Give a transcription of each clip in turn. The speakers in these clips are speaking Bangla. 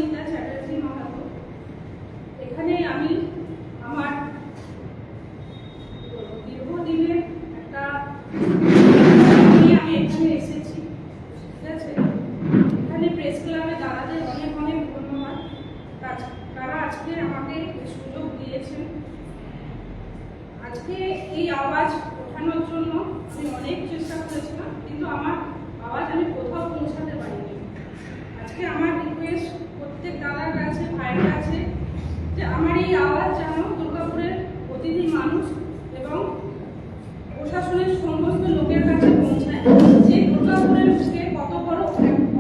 মিতা চ্যাটার্জি মাহাতো। এখানে আমি আমার দীর্ঘদিনের একটা আমি এখানে এসেছি, ঠিক আছে। এখানে প্রেস ক্লাবে দাদাদের অনেক অনেক ধন্যবাদ, তারা আজকে আমাকে সুযোগ দিয়েছেন। আজকে এই আওয়াজ ওঠানোর জন্য আমি অনেক চেষ্টা করেছিলাম, কিন্তু আমার আওয়াজ আমি কোথাও পৌঁছাতে পারিনি। আজকে আমার রিকোয়েস্ট প্রত্যেক দাদার কাছে, ভাইয়ের কাছে, যে আমার এই আওয়াজ যেন দুর্গাপুরের প্রতিটি মানুষ এবং প্রশাসনের সমস্ত লোকের কাছে পৌঁছায়, যে দুর্গাপুরের বুকে কত বড়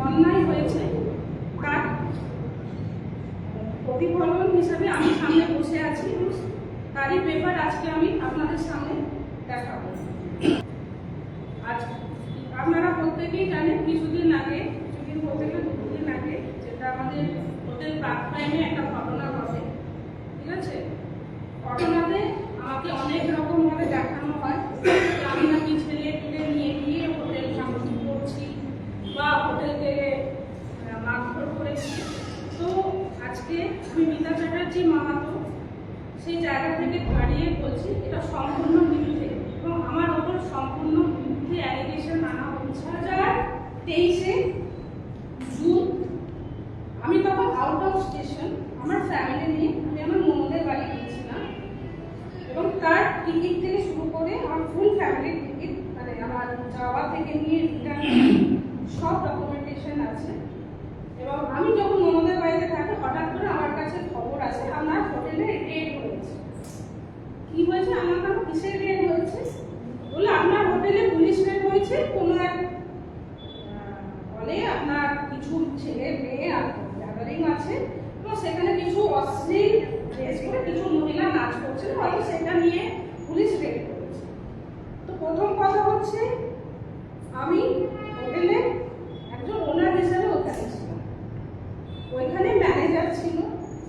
অন্যায় হয়েছে তার প্রতিফলন হিসাবে আমি সামনে বসে আছি। তারই পেপার আজকে আমি আপনাদের সামনে দেখাবো। আজ আপনারা প্রত্যেকেই জানেন, কিছুদিন বলতে গেলে 2 দিন আগে যেটা আমাদের হোটেল প্রাক টাইমে একটা ঘটনা ঘটে, ঠিক আছে। ঘটনাতে আমাকে অনেক রকম ভাবে দেখানো হয় যে আমি নাকি ছেলে তুলে নিয়ে গিয়ে হোটেল ভাঙচুর করছি বা হোটেলকে মারধর করেছি। তো আজকে আমি মিতা চ্যাটার্জি মাহাতো সেই জায়গা থেকে দাঁড়িয়ে বলছি এটা সম্পূর্ণ মিথ্যে এবং আমার ওপর সম্পূর্ণ মিথ্যে অ্যালিগেশন আনা হচ্ছে। 2023 জুন আমি তখন আউট অফ স্টেশন আমার ফ্যামিলি নিয়ে আমি আমার ননদের বাড়ি গিয়েছিলাম এবং তার টিকিট থেকে শুরু করে আমার ফুল ফ্যামিলির টিকিট, মানে আমার যাওয়া থেকে নিয়ে রিটার্ন সব ডকুমেন্টেশন আছে। এবং আমি যখন ননদের বাড়িতে থাকি, হঠাৎ করে আমার কাছে খবর আসে আমার হোটেলে রেড হয়েছে। কি হয়েছে? আমার কাছে কিসের রেড হয়েছে বলে, আপনার হোটেলে পুলিশ রেড হয়েছে, কোনো এক বলে আপনার কিছু ছেলে মেয়ে আর গ্যাদারিং আছে, তো সেখানে কিছু অশ্লীল ড্রেস করে কিছু মহিলা নাচ করছিল, হয়তো সেটা নিয়ে পুলিশ রেড করেছে। তো প্রথম কথা হচ্ছে আমি হোটেলে একজন ওনার হিসেবে ওখানে ছিলাম, ওইখানে ম্যানেজার ছিল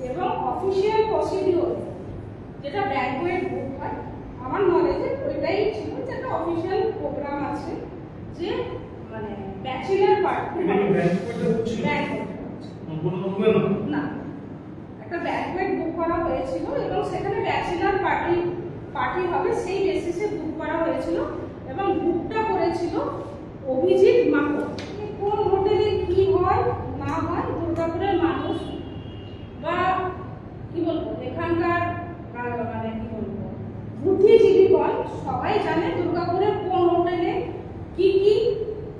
এবং অফিসিয়াল প্রসিডিওর যেটা ব্যাংকুয়েট বুক হয়, আমার নলেজে ওইটাই ছিল যে একটা অফিসিয়াল প্রোগ্রাম আছে, যে মানে ব্যাচেলার পার্টি না, একটা ব্যাংকুয়েট বুক করা হয়েছিল এবং সেখানে ব্যাচেলার পার্টি হবে সেই বেসিসে বুক করা হয়েছিল এবং বুকটা করেছিল অভিজিৎ মাকড়। কোন হোটেলে কি হয় না হয় দুর্গাপুরের মানুষ বা কি বলবো এখানকার মানে কি বলবো বুদ্ধিজীবীগণ সবাই জানে দুর্গাপুরের কোন হোটেলে কি কি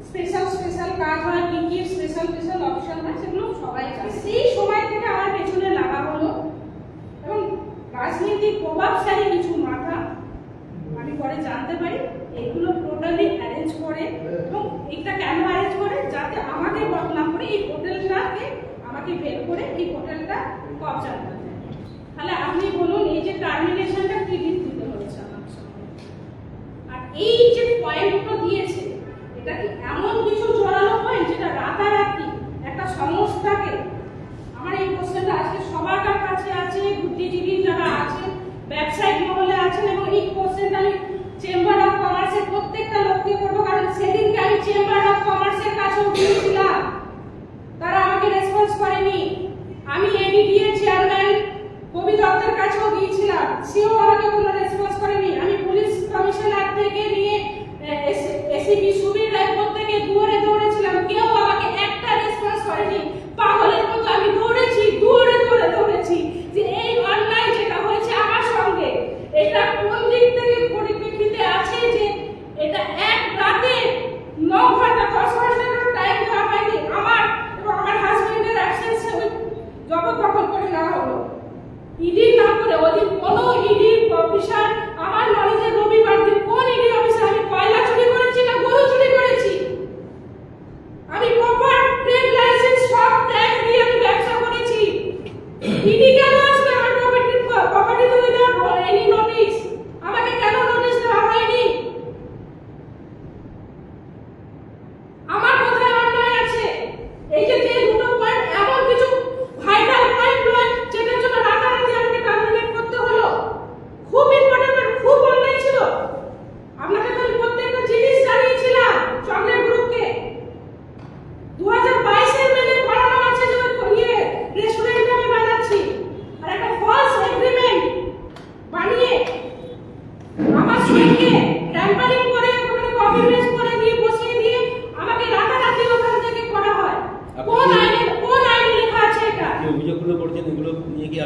স্পেশাল কাজ হয়, কি কি স্পেশাল অপশন হয়, সেগুলো সবাই জানে। সেই সময় থেকে আমার পেছনে লাগা হলো এবং রাজনৈতিক প্রভাবশালী কিছু মাথা, আমি পরে জানতে পারি এগুলো টোটালি অ্যারেঞ্জ করে এবং এটা কেন অ্যারেঞ্জ করে, যাতে আমাকে বদনাম করে এই হোটেলটাকে আমাকে বের করে এই হোটেলটা কবজা করতে। তাহলে আপনি বলুন এই যে টার্মিনেশনটা কি ভিত্তিতে হয়েছে আমার সঙ্গে, আর এই যে পয়েন্টগুলো দিয়েছে এটা কি এমন কিছু জোরালো পয়েন্ট যেটা রাতারাতি একটা সংস্থাকে, আমার এই কোশ্চেনটা আজকে সবার কাছে আছে, বুদ্ধিজীবী যারা আছেন, ব্যবসায়িক মহলে আছেন, এবং এই কোশ্চেনটা আমি চেম্বার অফ কমার্সের প্রত্যেকটা লোককে করবো, কারণ সেদিনকে আমি চেম্বার অফ কমার্সের কাছেও গিয়েছিলাম, তারা আমাকে রেসপন্স করেনি। আমি এবিডিএ চেয়ারম্যান কবি দত্তের কাছেও গিয়েছিলাম, সেও আমাকে কোনো রেসপন্স করেনি। আমি পুলিশ কমিশনার থেকে নিয়ে এসিপি সুবীর রায় প্রত্যেকে দৌড়েছিলাম, কেউ আমাকে একটা রেসপন্স করেনি। পাগলের মতো আমি দৌড়েছি যে এই অন্যায় যেটা হয়েছে আমার সঙ্গে এটা কোন দিক থেকে পরিপ্রেক্ষিতে আছে, যে এটা এক রাতে 9 ঘন্টা 10 ঘন্টার টাইম দেওয়া হয়নি আমার এবং আমার হাজবেন্ডের অ্যাবসেন্সে ওই জবরদখল করে নেওয়া হলো। ইডি না করে ওদিন কোনো ইডি অফিসার আমার নলেজে রবিবার দিন কোন ইডি অফিসার, আমি কয়লা চুরি করেছি না গরু চুরি করেছি, আমি প্রপার ট্রেড লাইসেন্স সব ট্যাগ দিয়ে আমি ব্যবসা করেছি। ইডি কেন আসবে আমার প্রপার্টি তো উইদাউট এনি নোটিস? আমাকে কেন নোটিস দেওয়া হয়নি? আমার কোথায় অন্যায় আছে? এই যে দুটো পয়েন্ট এমন কিছু ভাইটাল পয়েন্ট নয় যেটার জন্য রাতারাতি আমাকে টার্মিনেট করতে হলো, খুব ইম্পর্টেন্ট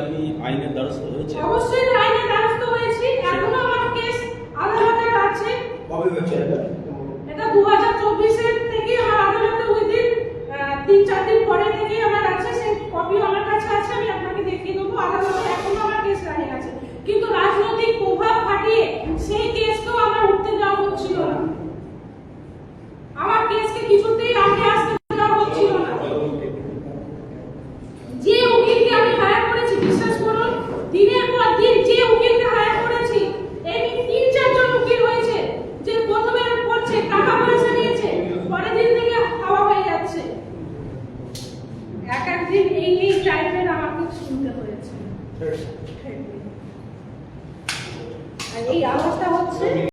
আপনি আইনের দ্বারস্থ হয়েছে? অবশ্যই আইনের দ্বারস্থ হয়েছি, এখনো আমার কেস আদালতে আছে। কবে হয়েছে এটা? এটা 2024 থেকে আমার আদালতে উইদিন 3-4 দিন পরে থেকে আমার আছে, সেই কপি আমার কাছে আছে, আমি আপনাকে দেখিয়ে দেবো। আদালতে এখনো আমার কেস রানিং আছে, কিন্তু রাজনৈতিক প্রভাব খাটিয়ে সেই কেসকেও আমার উঠতে দেওয়া হচ্ছিল না। আমার কেসকে কিছুতেই আগে আসতে দেওয়া হচ্ছিল না। যে উকিলকে আমি হায়ার করেছি, বিশ্বাস করুন, দিনের পর দিন যে উকিলকে হায়ার করেছি, এই 3-4 জন উকিল হয়েছে যে বন্ধুমের করছে, টাকা পয়সা নিয়েছে, পরের দিন থেকে হাওয়া হয়ে যাচ্ছে। এক দিন এই টাইপের আমাকে শুনতে হয়েছে। আর এই অবস্থা হচ্ছে।